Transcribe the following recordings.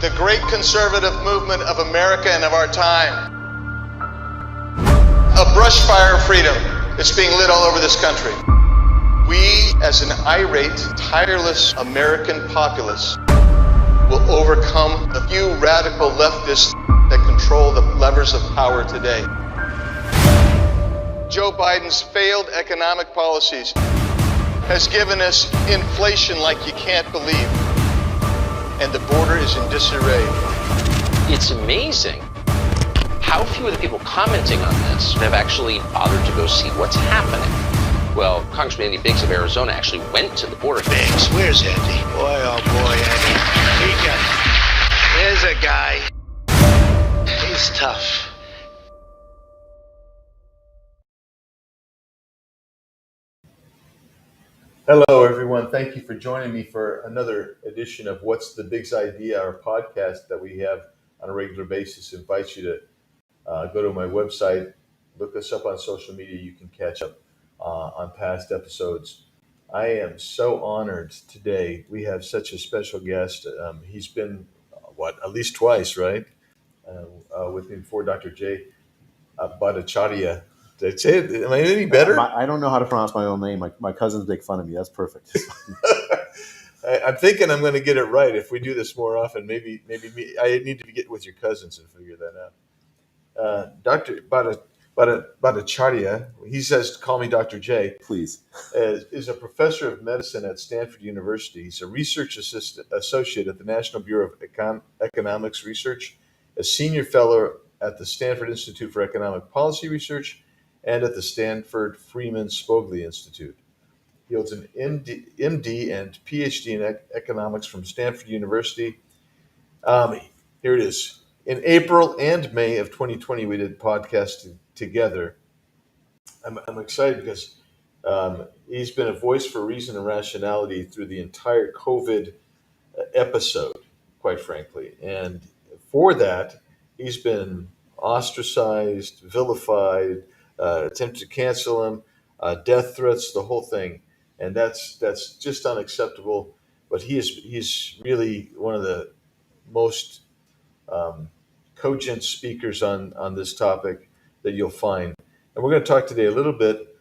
the great conservative movement of America and of our time. A brush fire of freedom that's being lit all over this country. We, as an irate, tireless American populace, will overcome the few radical leftists that control the levers of power today. Joe Biden's failed economic policies has given us inflation like you can't believe, and the border is in disarray. It's amazing how few of the people commenting on this have actually bothered to go see what's happening. Well, Congressman Andy Biggs of Arizona actually went to the border. Biggs, where's Andy? Boy, oh boy, Andy. There's a guy. He's tough. Hello, everyone. Thank you for joining me for another edition of What's the Big's Idea, our podcast that we have on a regular basis. I invite you to go to my website, look us up on social media. You can catch up on past episodes. I am so honored today. We have such a special guest. He's been, at least twice, right? With me before, Dr. J. Bhattacharya. Did I say it? Am I any better? I don't know how to pronounce my own name. My cousins make fun of me. That's perfect. I'm thinking I'm going to get it right if we do this more often. Maybe I need to get with your cousins and figure that out. Dr. Bhattacharya, he says, call me Dr. J. Please. Is a professor of medicine at Stanford University. He's a research associate at the National Bureau of Economics Research, a senior fellow at the Stanford Institute for Economic Policy Research, and at the Stanford Freeman Spogli Institute. He holds an MD and PhD in economics from Stanford University. Here it is. In April and May of 2020, we did podcasts together. I'm excited because he's been a voice for reason and rationality through the entire COVID episode, quite frankly. And for that, he's been ostracized, vilified, attempted to cancel him, death threats, the whole thing. And that's just unacceptable. But he's really one of the most cogent speakers on this topic that you'll find. And we're going to talk today a little bit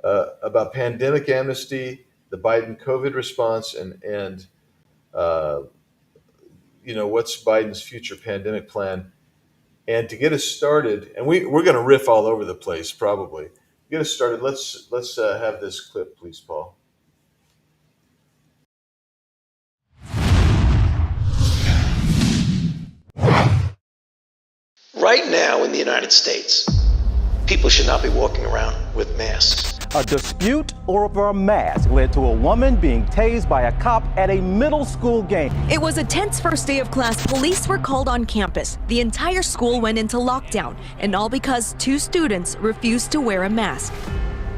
about pandemic amnesty, the Biden COVID response, and what's Biden's future pandemic plan. And to get us started, and we're going to riff all over the place probably. To get us started, let's have this clip, please, Paul. Right now in the United States, people should not be walking around with masks. A dispute over a mask led to a woman being tased by a cop at a middle school game. It was a tense first day of class. Police were called on campus. The entire school went into lockdown, and all because 2 students refused to wear a mask.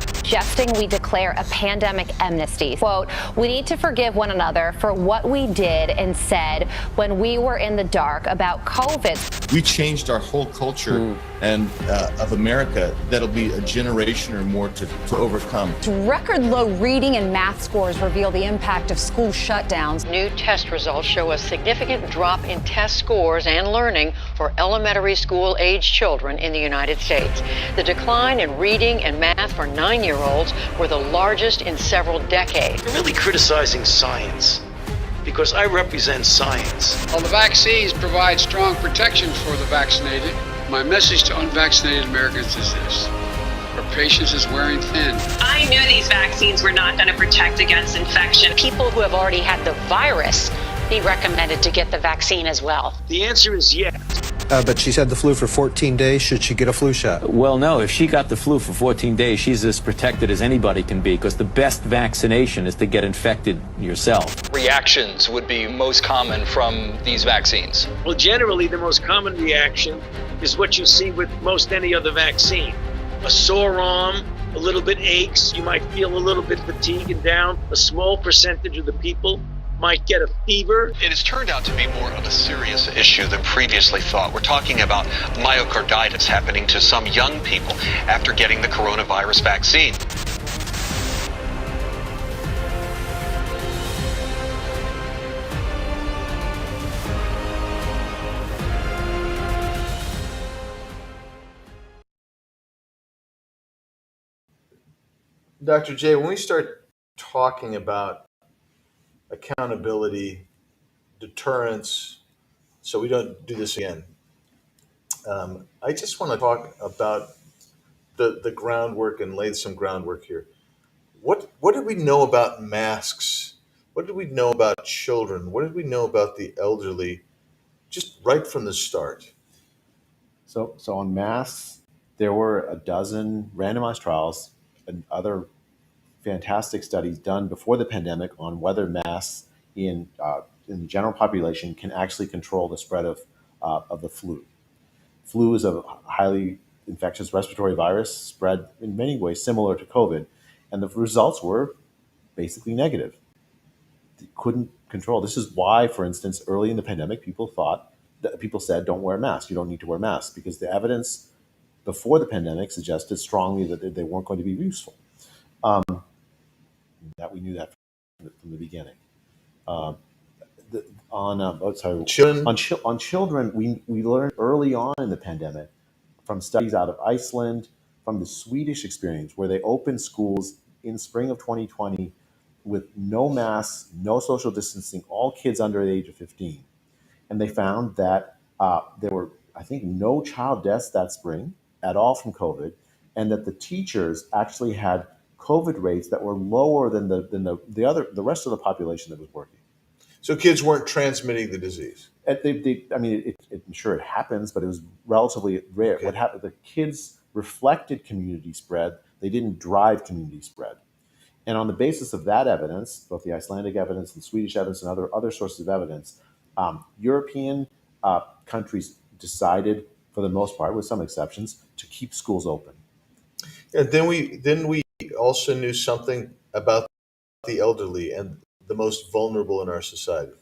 Suggesting we declare a pandemic amnesty. Quote, we need to forgive one another for what we did and said when we were in the dark about COVID. We changed our whole culture and of America that'll be a generation or more to overcome. Record low reading and math scores reveal the impact of school shutdowns. New test results show a significant drop in test scores and learning for elementary school age children in the United States. The decline in reading and math for 9-year-olds were the largest in several decades. You're really criticizing science because I represent science. While the vaccines provide strong protection for the vaccinated, my message to unvaccinated Americans is this: our patience is wearing thin. I knew these vaccines were not going to protect against infection. People who have already had the virus be recommended to get the vaccine as well. The answer is yes. But she's had the flu for 14 days. Should she get a flu shot? Well, no. If she got the flu for 14 days, she's as protected as anybody can be, because the best vaccination is to get infected yourself. Reactions would be most common from these vaccines? Well, generally, the most common reaction is what you see with most any other vaccine. A sore arm, a little bit aches, you might feel a little bit fatigued and down. A small percentage of the people might get a fever. It has turned out to be more of a serious issue than previously thought. We're talking about myocarditis happening to some young people after getting the coronavirus vaccine. Dr. J, when we start talking about accountability, deterrence, so we don't do this again, I just want to talk about the groundwork and lay some groundwork here. What did we know about masks? What did we know about children? What did we know about the elderly just right from the start? So on masks, there were a dozen randomized trials and other fantastic studies done before the pandemic on whether masks in the general population can actually control the spread of the flu. Flu is a highly infectious respiratory virus spread in many ways similar to COVID, and the results were basically negative. They couldn't control. This is why, for instance, early in the pandemic, people said, "Don't wear a mask. You don't need to wear masks," because the evidence before the pandemic suggested strongly that they weren't going to be useful. That we knew that from the beginning. Children. On children, we learned early on in the pandemic from studies out of Iceland, from the Swedish experience, where they opened schools in spring of 2020 with no masks, no social distancing, all kids under the age of 15. And they found that there were, I think, no child deaths that spring at all from COVID, and that the teachers actually had COVID rates that were lower than the rest of the population that was working. So kids weren't transmitting the disease. I'm sure it happens, but it was relatively rare. Okay. What happened? The kids reflected community spread. They didn't drive community spread. And on the basis of that evidence, both the Icelandic evidence and Swedish evidence and other sources of evidence, European countries decided, for the most part, with some exceptions, to keep schools open. And then we also knew something about the elderly and the most vulnerable in our society.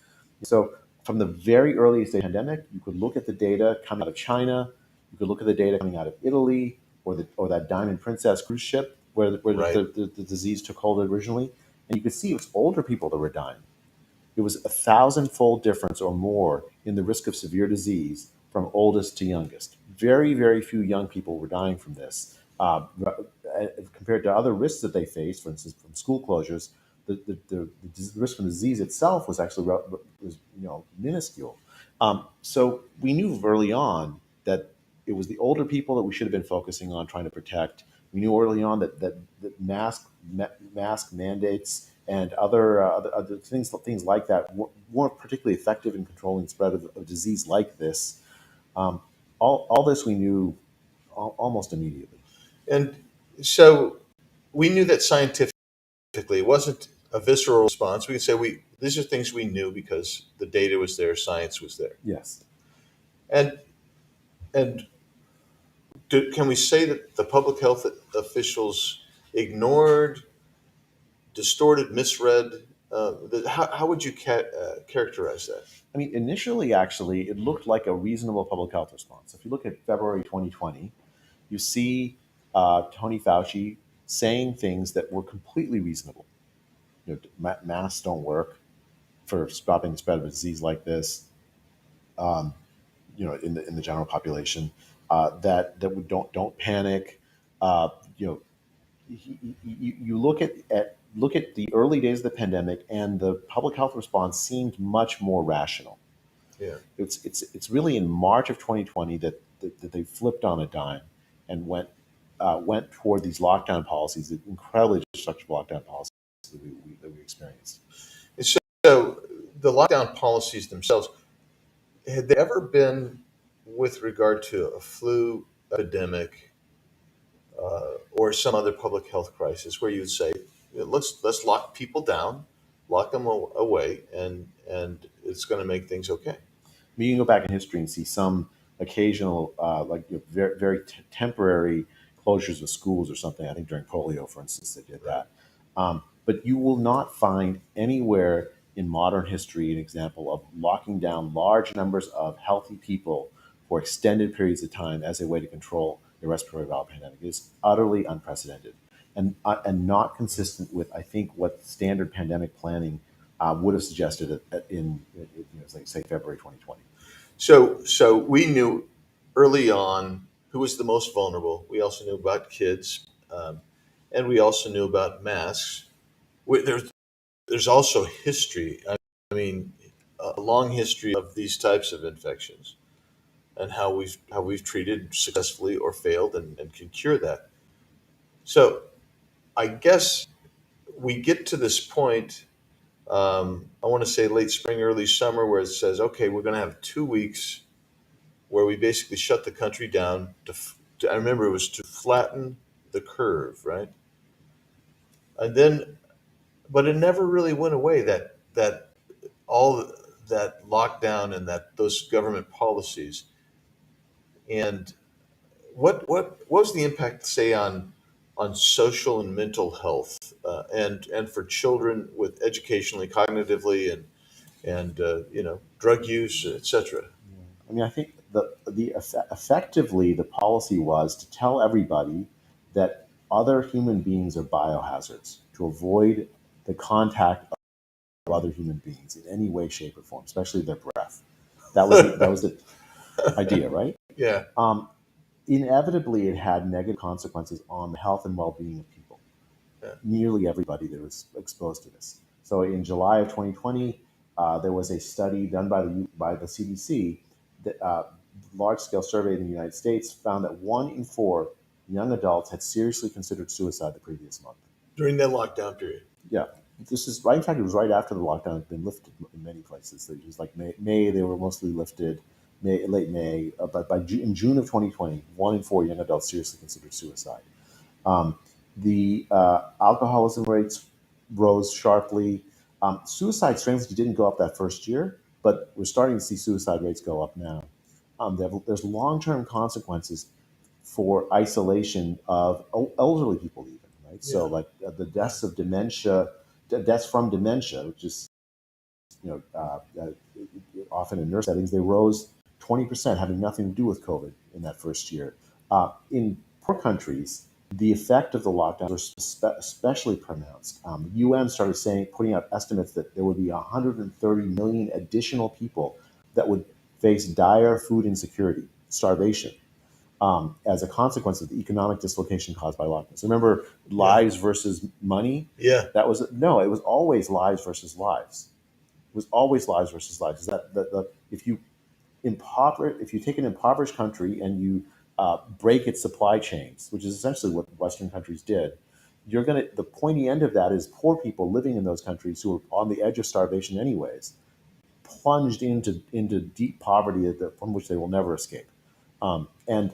So from the very earliest stage of the pandemic, you could look at the data coming out of China, you could look at the data coming out of Italy, or that Diamond Princess cruise ship where Right. the disease took hold originally, and you could see it was older people that were dying. It was 1,000-fold difference or more in the risk of severe disease from oldest to youngest. Very, very few young people were dying from this. Compared to other risks that they faced, for instance, from school closures, the risk from disease itself was actually minuscule. So we knew early on that it was the older people that we should have been focusing on trying to protect. We knew early on that mask mandates and other things like that weren't particularly effective in controlling the spread of disease like this. All this we knew almost immediately. And so we knew that scientifically it wasn't a visceral response. We could say these are things we knew because the data was there, science was there. Yes. And can we say that the public health officials ignored, distorted, misread? How would you characterize that? I mean, initially, actually, it looked like a reasonable public health response. If you look at February 2020, you see Tony Fauci saying things that were completely reasonable. Masks don't work for stopping the spread of a disease like this. In the general population, that we don't panic. You look at the early days of the pandemic, and the public health response seemed much more rational. Yeah. It's really in March of 2020 that they flipped on a dime and went toward these lockdown policies, the incredibly destructive lockdown policies that we experienced. So the lockdown policies themselves, had there ever been, with regard to a flu epidemic or some other public health crisis, where you would say, let's lock people down, lock them away, and it's going to make things okay? You can go back in history and see some occasional, very, very temporary closures of schools or something. I think during polio, for instance, they did that. But you will not find anywhere in modern history an example of locking down large numbers of healthy people for extended periods of time as a way to control the respiratory viral pandemic. It is utterly unprecedented and not consistent with, I think, what standard pandemic planning would have suggested in say February 2020. So we knew early on who was the most vulnerable. We also knew about kids, and we also knew about masks. There's also history. I mean, a long history of these types of infections and how we've treated successfully or failed and can cure that. So I guess we get to this point. I want to say late spring, early summer, where it says, okay, we're going to have 2 weeks where we basically shut the country down I remember it was to flatten the curve, right? And then, but it never really went away. That all that lockdown and that those government policies. And what was the impact, say, on social and mental health, and for children with educationally, cognitively, and drug use, etc. I mean, I think effectively the policy was to tell everybody that other human beings are biohazards, to avoid the contact of other human beings in any way, shape, or form, especially their breath. That was the idea, right? Yeah. Inevitably, it had negative consequences on the health and well-being of people. Yeah. Nearly everybody that was exposed to this. So in July of 2020, there was a study done by the CDC, that large-scale survey in the United States found that 1 in 4 young adults had seriously considered suicide the previous month. During that lockdown period. Yeah, this is right. In fact, it was right after the lockdown had been lifted in many places. It was like May they were mostly lifted, late May. But in June of 2020, 1 in 4 young adults seriously considered suicide. The alcoholism rates rose sharply. Suicide strangely didn't go up that first year, but we're starting to see suicide rates go up now. There's long-term consequences for isolation of elderly people, even, right? Yeah. So, like the deaths of dementia, deaths from dementia, which is often in nurse settings, they rose 20%, having nothing to do with COVID in that first year. In poor countries, the effect of the lockdown was especially pronounced. The UN started putting out estimates that there would be 130 million additional people that would face dire food insecurity, starvation, as a consequence of the economic dislocation caused by lockdowns. Remember, lives versus money? Yeah. It was always lives versus lives. It was always lives versus lives. Is that if you take an impoverished country and you break its supply chains, which is essentially what Western countries did, the pointy end of that is poor people living in those countries who are on the edge of starvation anyways, plunged into deep poverty from which they will never escape. And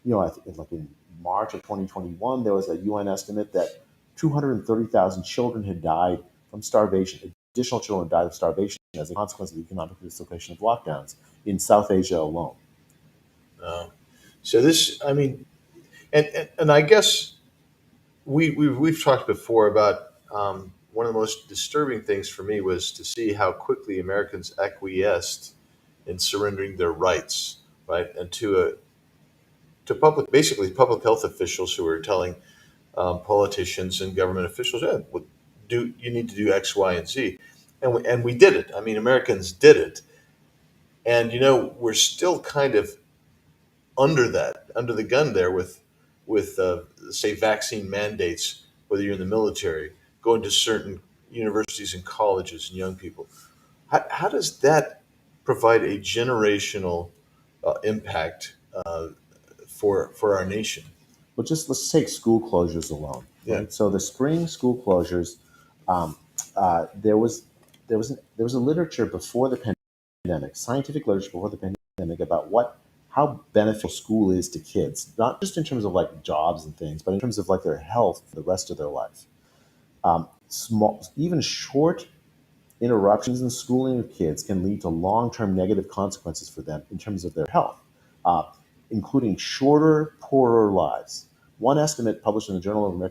I think like in March of 2021, there was a UN estimate that 230,000 children had died from starvation. Additional children died of starvation as a consequence of the economic dislocation of lockdowns in South Asia alone. So this, I mean, and I guess we've talked before about one of the most disturbing things for me was to see how quickly Americans acquiesced in surrendering their rights, right, and to basically public health officials who were telling politicians and government officials, yeah, you need to do X, Y, and Z, and we did it. I mean, Americans did it, and we're still kind of under the gun there with say vaccine mandates, whether you're in the military, going to certain universities and colleges and young people. How does that provide a generational impact for our nation? Well, let's take school closures alone. Right? Yeah. So the spring school closures, there was a literature before the pandemic, scientific literature before the pandemic about how beneficial school is to kids, not just in terms of like jobs and things, but in terms of like their health for the rest of their life. Even short interruptions in schooling of kids can lead to long-term negative consequences for them in terms of their health, including shorter, poorer lives. One estimate published in the Journal of the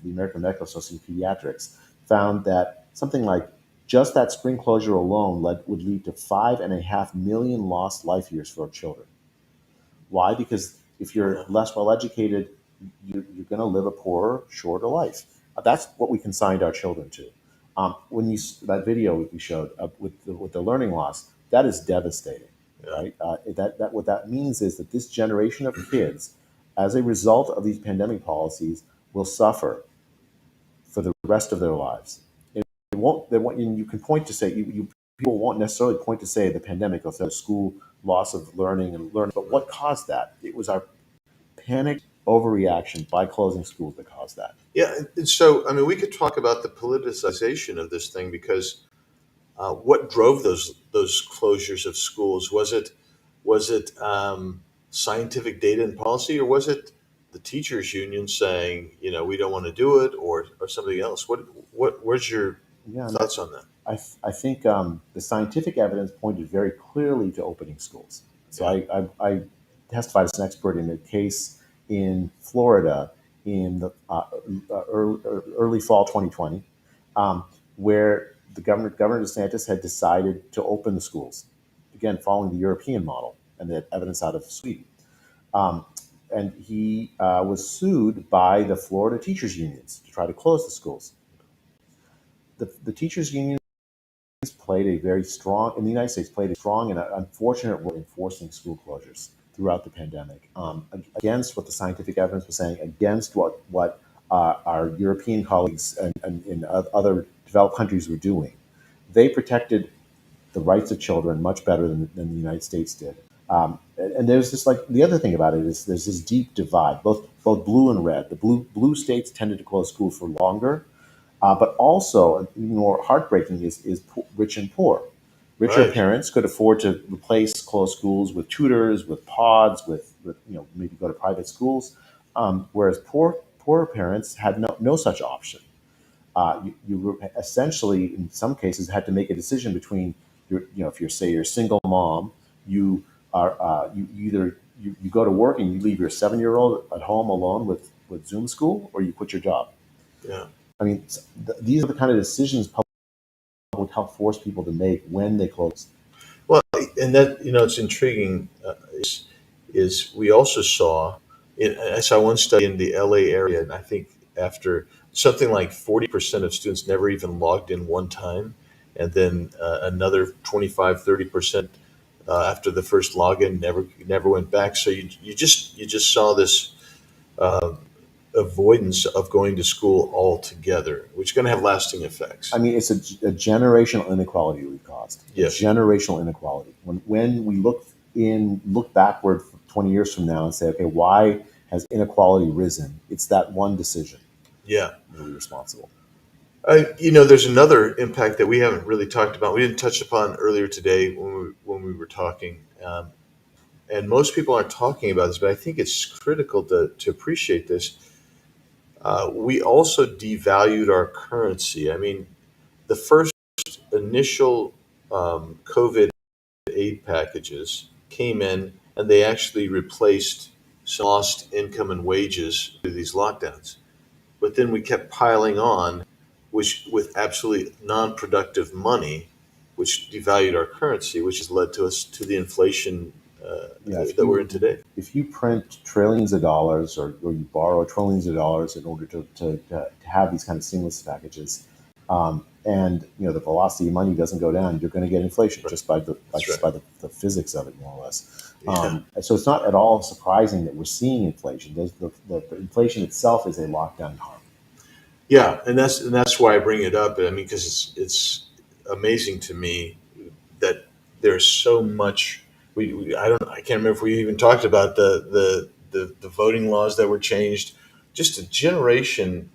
American Medical Association of Pediatrics found that something like just that spring closure alone would lead to 5.5 million lost life years for children. Why? Because if you're less well educated, you're going to live a poorer, shorter life. That's what we consigned our children to. That video we showed with the learning loss, that is devastating, right? What that means is that this generation of kids as a result of these pandemic policies, will suffer for the rest of their lives. It won't. They won't. You can point to say people won't necessarily point to say the pandemic or the school loss of learning and learning. But what caused that? It was our panicked overreaction by closing schools that caused that. Yeah, and so I mean, we could talk about the politicization of this thing because what drove those closures of schools? Was it scientific data and policy, or was it the teachers union saying, we don't want to do it, or something else? Where's your Yeah, thoughts on that? I think the scientific evidence pointed very clearly to opening schools. So I testified as an expert in a case in Florida in the early fall 2020, where the Governor DeSantis had decided to open the schools, again following the European model and the evidence out of Sweden. And he was sued by the Florida teachers unions to try to close the schools. The teachers union played a very strong, in the United States, played a strong and unfortunate role in enforcing school closures throughout the pandemic, against what the scientific evidence was saying, against what our European colleagues and in other developed countries were doing. They protected the rights of children much better than the United States did. And there's this, like, the other thing about it is there's this deep divide, both blue and red. The blue states tended to close schools for longer, but also, even more heartbreaking, is rich and poor. Richer Right. parents could afford to replace closed schools with tutors, with pods, with maybe go to private schools, whereas poorer parents had no such option. You essentially, in some cases, had to make a decision between if you're a single mom, you are you go to work and you leave your 7-year-old at home alone with Zoom school, or you quit your job. Yeah. I mean, these are the kind of decisions public health force people to make when they close. Well, and that it's intriguing. Is we also saw, I saw one study in the LA area, and I think after something like 40% of students never even logged in one time, and then another 25-30% after the first login never went back. So you just saw this avoidance of going to school altogether, which is going to have lasting effects. I mean, it's a generational inequality we've caused. Yes. Generational inequality. When we look backward 20 years from now and say, okay, why has inequality risen? It's that one decision. Yeah. Really responsible. There's another impact that we haven't really talked about. We didn't touch upon earlier today when we were talking, and most people aren't talking about this, but I think it's critical to appreciate this. We also devalued our currency. I mean, the first initial COVID aid packages came in, and they actually replaced some lost income and wages through these lockdowns. But then we kept piling on, which with absolutely non-productive money, which devalued our currency, which has led to the inflation that we're in today. If you print trillions of dollars, or you borrow trillions of dollars in order to have these kind of stimulus packages, and the velocity of money doesn't go down, you're going to get inflation just by the physics of it, more or less. Yeah. So it's not at all surprising that we're seeing inflation. The inflation itself is a lockdown harm. Yeah, and that's why I bring it up. I mean, because it's amazing to me that there's so much. I can't remember if we even talked about the voting laws that were changed. Just a generation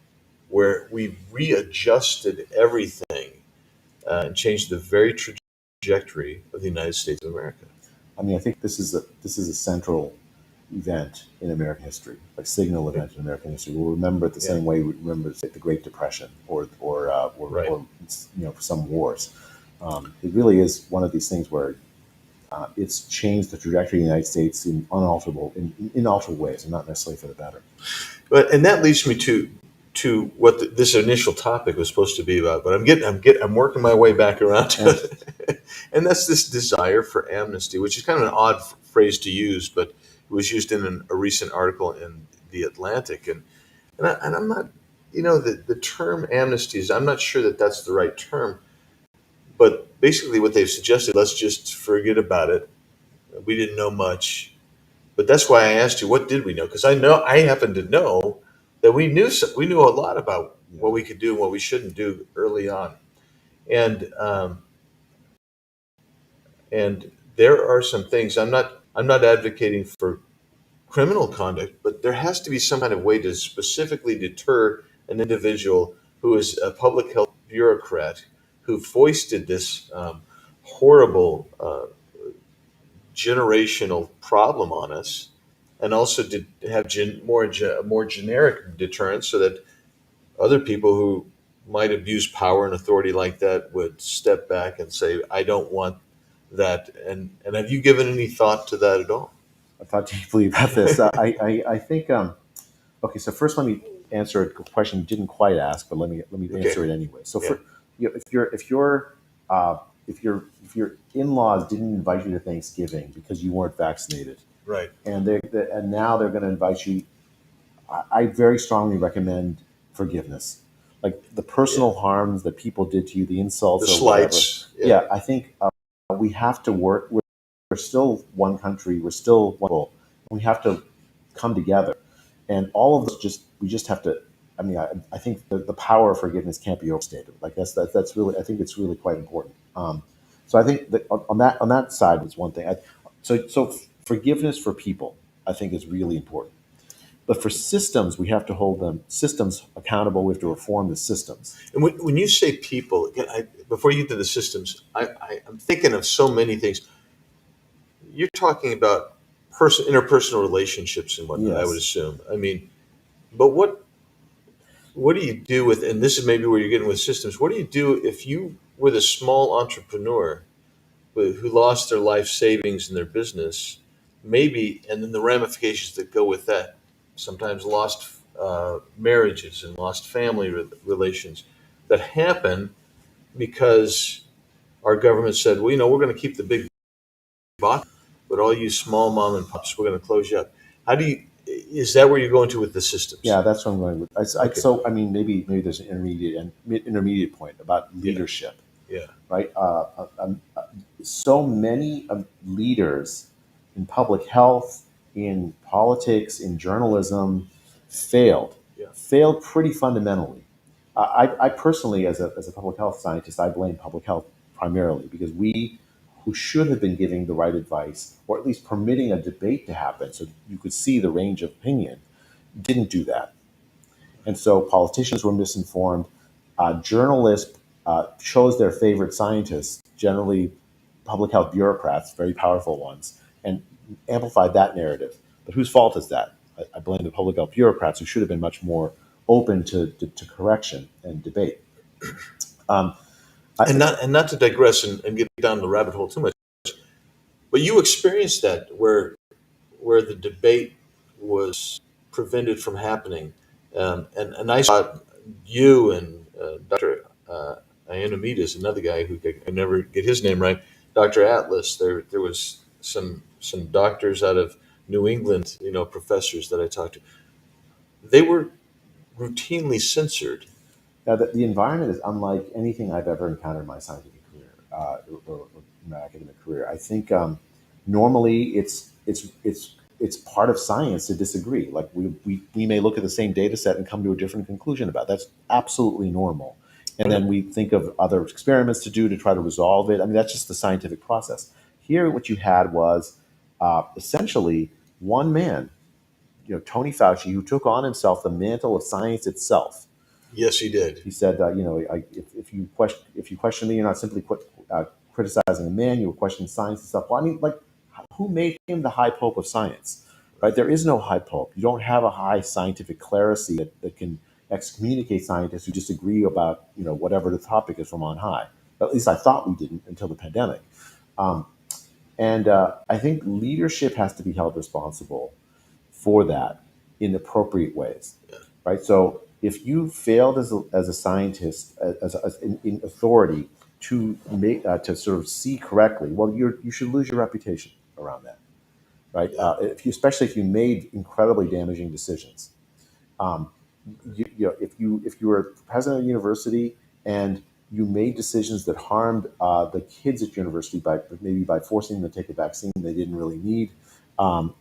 where we readjusted everything and changed the very trajectory of the United States of America. I mean, I think this is a central event in American history, a signal event in American history. We'll remember it the same way we remember, say, the Great Depression or some wars. It really is one of these things where it's changed the trajectory of the United States in inalterable ways, and not necessarily for the better. And that leads me to what this initial topic was supposed to be about. But I'm working my way back around to it, and that's this desire for amnesty, which is kind of an odd phrase to use, but it was used in a recent article in The Atlantic, and I'm not, the term amnesties, I'm not sure that that's the right term, but basically what they've suggested, let's just forget about it. We didn't know much. But that's why I asked you, what did we know? Because I happen to know that we knew a lot about what we could do and what we shouldn't do early on, and and there are some things I'm not advocating for criminal conduct, but there has to be some kind of way to specifically deter an individual who is a public health bureaucrat who foisted this horrible generational problem on us, and also to have more generic deterrence so that other people who might abuse power and authority like that would step back and say, I don't want that. And have you given any thought to that at all? I thought deeply about this. I think okay. So first, let me answer a question you didn't quite ask, but let me answer it anyway. So Yeah. for if your in-laws didn't invite you to Thanksgiving because you weren't vaccinated, Right. and now they're going to invite you, I very strongly recommend forgiveness. Like the personal harms that people did to you, the insults The or slights. whatever. Yeah, I think we have to work. We're still one country. We're still one people. We have to come together, and all of this we just have to. I mean, I think the power of forgiveness can't be overstated. Like that's really, I think it's really quite important. So I think that on that side is one thing. So forgiveness for people, I think, is really important. But for systems, we have to hold them systems accountable. We have to reform the systems. And when you say people, again, before you get to the systems, I'm thinking of so many things. You're talking about interpersonal relationships and whatnot, I would Yes. assume. I mean, but what do you do with, and this is maybe where you're getting with systems, what do you do if you were the small entrepreneur who lost their life savings in their business, maybe, and then the ramifications that go with that, sometimes lost marriages and lost family relations that happen because our government said, well, we're going to keep the big box, but all you small mom and pops, we're going to close you up. How do you, is that where you're going to with the systems? Yeah, that's what I'm going with. Okay. So I mean, maybe there's an intermediate point about leadership, Yeah. right? So many leaders in public health, in politics, in journalism, failed pretty fundamentally. I personally, as a public health scientist, I blame public health primarily because we, who should have been giving the right advice, or at least permitting a debate to happen so you could see the range of opinion, didn't do that. And so politicians were misinformed. Journalists chose their favorite scientists, generally public health bureaucrats, very powerful ones, and amplified that narrative. But whose fault is that? I blame the public health bureaucrats who should have been much more open to correction and debate. And not to digress and get down the rabbit hole too much, but you experienced that where the debate was prevented from happening, and I saw you and Dr. Ioannidis, another guy who I never get his name right, Dr. Atlas. There was some doctors out of New England, professors that I talked to. They were routinely censored. Now, the environment is unlike anything I've ever encountered in my scientific career or my academic career. I think normally it's part of science to disagree. Like we may look at the same data set and come to a different conclusion about it. That's absolutely normal. And then we think of other experiments to do to try to resolve it. I mean, that's just the scientific process. Here, what you had was essentially one man, Tony Fauci, who took on himself the mantle of science itself. Yes, he did. He said, if you question me, you're not simply criticizing a man; you were questioning science and stuff. Well, I mean, like, who made him the high pope of science? Right? There is no high pope. You don't have a high scientific clerisy that can excommunicate scientists who disagree about whatever the topic is from on high. At least I thought we didn't until the pandemic. And I think leadership has to be held responsible for that in appropriate ways, right? So if you failed as a scientist, in authority to make to sort of see correctly, well, you should lose your reputation around that, right? Especially if you made incredibly damaging decisions. If you were president of a university and you made decisions that harmed the kids at university by forcing them to take a vaccine they didn't really need,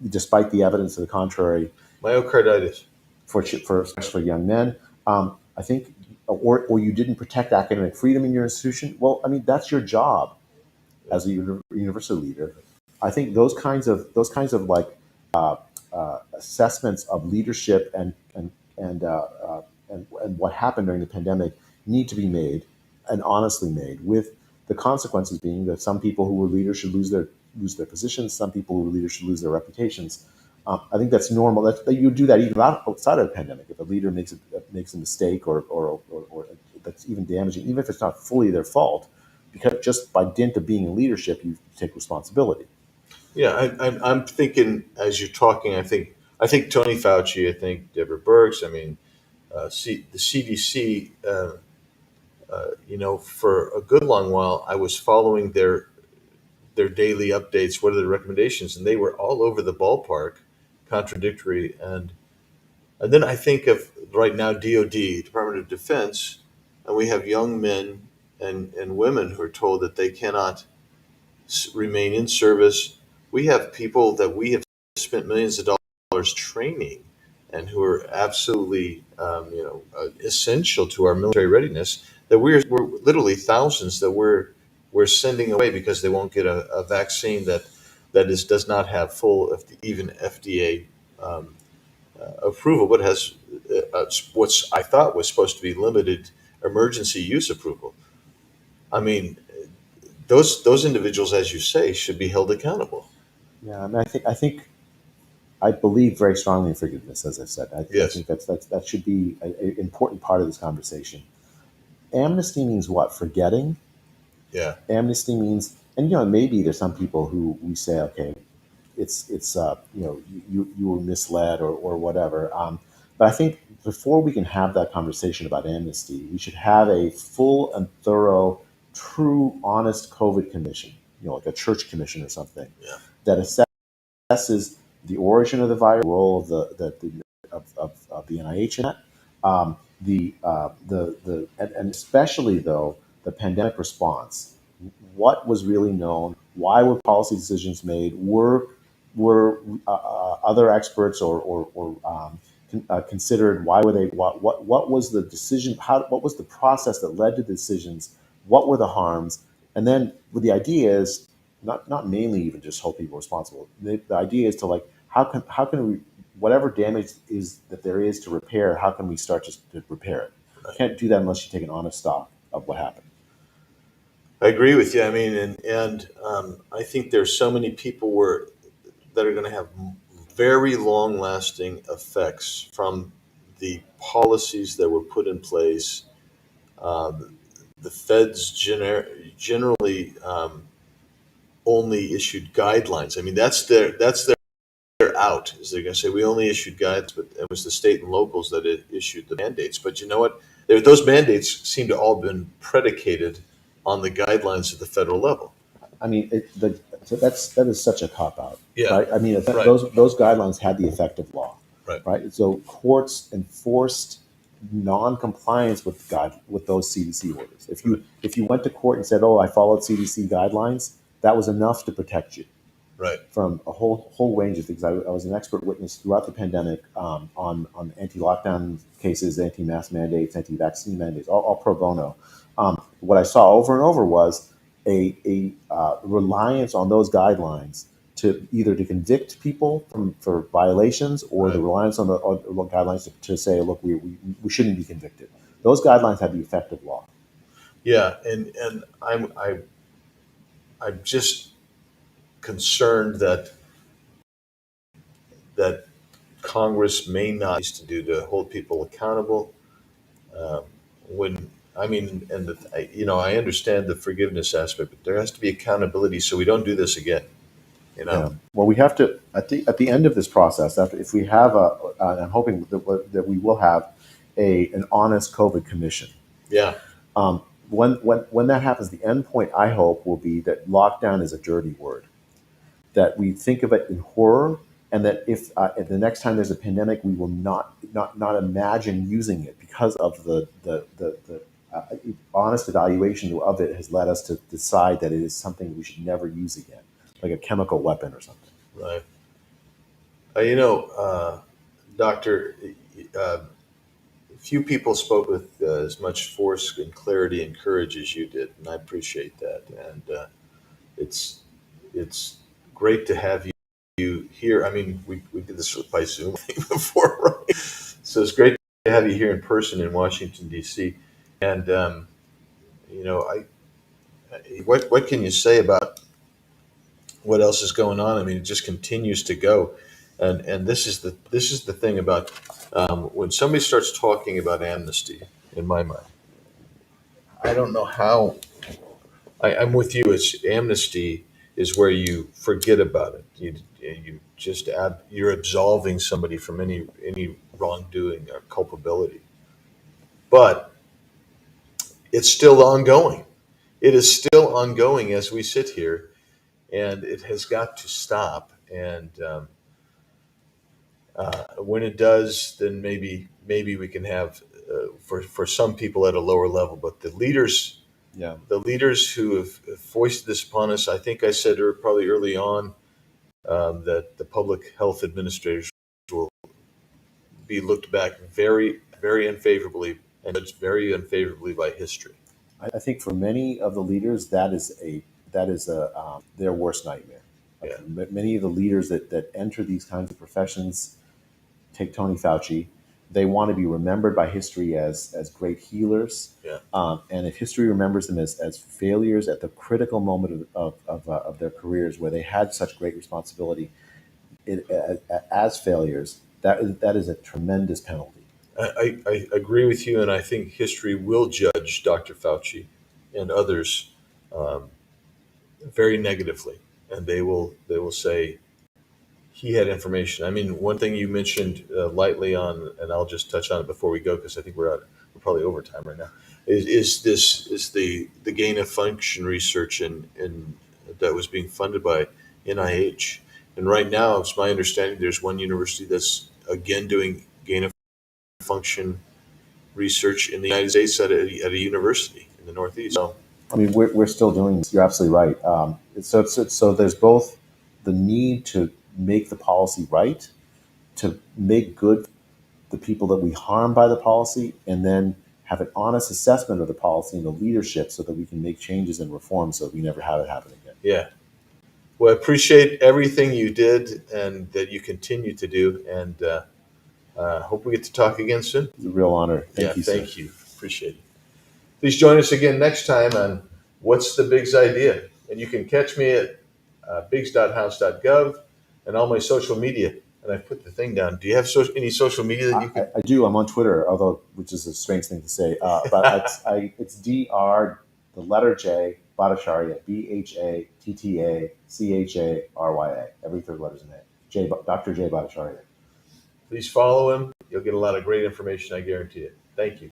despite the evidence to the contrary. Myocarditis. Especially for young men. I think, or you didn't protect academic freedom in your institution. Well, I mean, that's your job as a university leader. I think those kinds of like assessments of leadership and what happened during the pandemic need to be made and honestly made, with the consequences being that some people who were leaders should lose their positions, some people who were leaders should lose their reputations. I think that's normal. That you do that even outside of the pandemic. If a leader makes a mistake or that's even damaging, even if it's not fully their fault, because just by dint of being in leadership, you take responsibility. Yeah, I'm thinking as you're talking. I think Tony Fauci. I think Deborah Birx. I mean, the CDC. For a good long while, I was following their daily updates. What are the recommendations? And they were all over the ballpark, contradictory. And then I think of right now DoD, Department of Defense, and we have young men and women who are told that they cannot remain in service. We have people that we have spent millions of dollars training and who are absolutely essential to our military readiness, that we're literally thousands that we're sending away because they won't get a vaccine that does not have full even FDA approval, but has what's I thought was supposed to be limited emergency use approval. I mean, those individuals, as you say, should be held accountable. Yeah, I mean, I believe very strongly in forgiveness, as I said. I think that should be an important part of this conversation. Amnesty means what? Forgetting. Yeah. Amnesty means, and maybe there's some people who we say, okay, it's you were misled or whatever. But I think before we can have that conversation about amnesty, we should have a full and thorough, true, honest COVID commission, like a church commission or something, that assesses the origin of the virus, the role of the NIH in that, and especially though the pandemic response. What was really known? Why were policy decisions made? Were other experts considered? Why were they? What was the decision? What was the process that led to the decisions? What were the harms? And then, the idea is not mainly even just hold people responsible. The idea is to how can we, whatever damage is that there is to repair, how can we start to repair it? You can't do that unless you take an honest stock of what happened. I agree with you. I mean, and I think there's so many people that are going to have very long-lasting effects from the policies that were put in place. The feds generally only issued guidelines. I mean, that's their out. Is they're going to say we only issued guides, but it was the state and locals that issued the mandates. But you know what? Those mandates seem to all been predicated on the guidelines at the federal level. I mean, that is such a cop out. Yeah. Right. I mean, those guidelines had the effect of law. Right. So courts enforced non-compliance with those CDC orders. If you went to court and said, "Oh, I followed CDC guidelines," that was enough to protect you. Right. From a whole range of things. I was an expert witness throughout the pandemic on anti-lockdown cases, anti-mask mandates, anti-vaccine mandates, all pro bono. What I saw over and over was a reliance on those guidelines to either to convict people for violations, or the reliance on the guidelines to say, look, we shouldn't be convicted. Those guidelines had the effect of law. Yeah, and I'm just concerned that Congress may not to do to hold people accountable. I understand the forgiveness aspect, but there has to be accountability so we don't do this again. Yeah. Well, we have to at the end of this process. If we have I'm hoping that we will have an honest COVID commission. Yeah. When that happens, the end point I hope will be that lockdown is a dirty word. That we think of it in horror, and that if the next time there's a pandemic, we will not imagine using it, because of the honest evaluation of it has led us to decide that it is something we should never use again, like a chemical weapon or something. Right. Doctor, uh, few people spoke with as much force and clarity and courage as you did, and I appreciate that. And it's it's great to have you here. I mean, we did this by Zoom before, right? So it's great to have you here in person in Washington D.C. And what can you say about what else is going on? I mean, it just continues to go, and this is the thing about when somebody starts talking about amnesty. In my mind, I don't know how. I'm with you. It's amnesty is where you forget about it. You just add. You're absolving somebody from any wrongdoing or culpability, but it's still ongoing. It is still ongoing as we sit here, and it has got to stop. And when it does, then maybe we can have for some people at a lower level. But Yeah. the leaders who have foisted this upon us, I think I said probably early on that the public health administrators will be looked back very very unfavorably and judged very unfavorably by history. I think for many of the leaders, that is their worst nightmare. Like, Yeah. many of the leaders that enter these kinds of professions, take Tony Fauci, they want to be remembered by history as great healers. Yeah. And if history remembers them as failures at the critical moment of their careers where they had such great responsibility, as failures, that is a tremendous penalty. I agree with you, and I think history will judge Dr. Fauci and others um, very negatively, and they will say he had information. I mean, one thing you mentioned lightly on, and I'll just touch on it before we go because I think we're probably over time right now. Is the gain of function research in that was being funded by NIH, and right now it's my understanding there's one university that's again doing gain of function research in the United States at a university in the Northeast. So, I mean, we're still doing this. You're absolutely right. So there's both the need to make the policy right, to make good the people that we harm by the policy, and then have an honest assessment of the policy and the leadership so that we can make changes and reforms so we never have it happen again. yeah. Well, I appreciate everything you did and that you continue to do, and hope we get to talk again soon. It's a real honor. Thank you, sir. Thank you. Appreciate it. Please join us again next time on What's the Big's Idea? And you can catch me at bigs.house.gov and all my social media. And I put the thing down. Do you have any social media that you can? I do. I'm on Twitter, although which is a strange thing to say. But it's Dr. the letter J Bhattacharya, Bhattacharya. Every third letter's a name. Dr. J Bhattacharya. Please follow him. You'll get a lot of great information, I guarantee it. Thank you.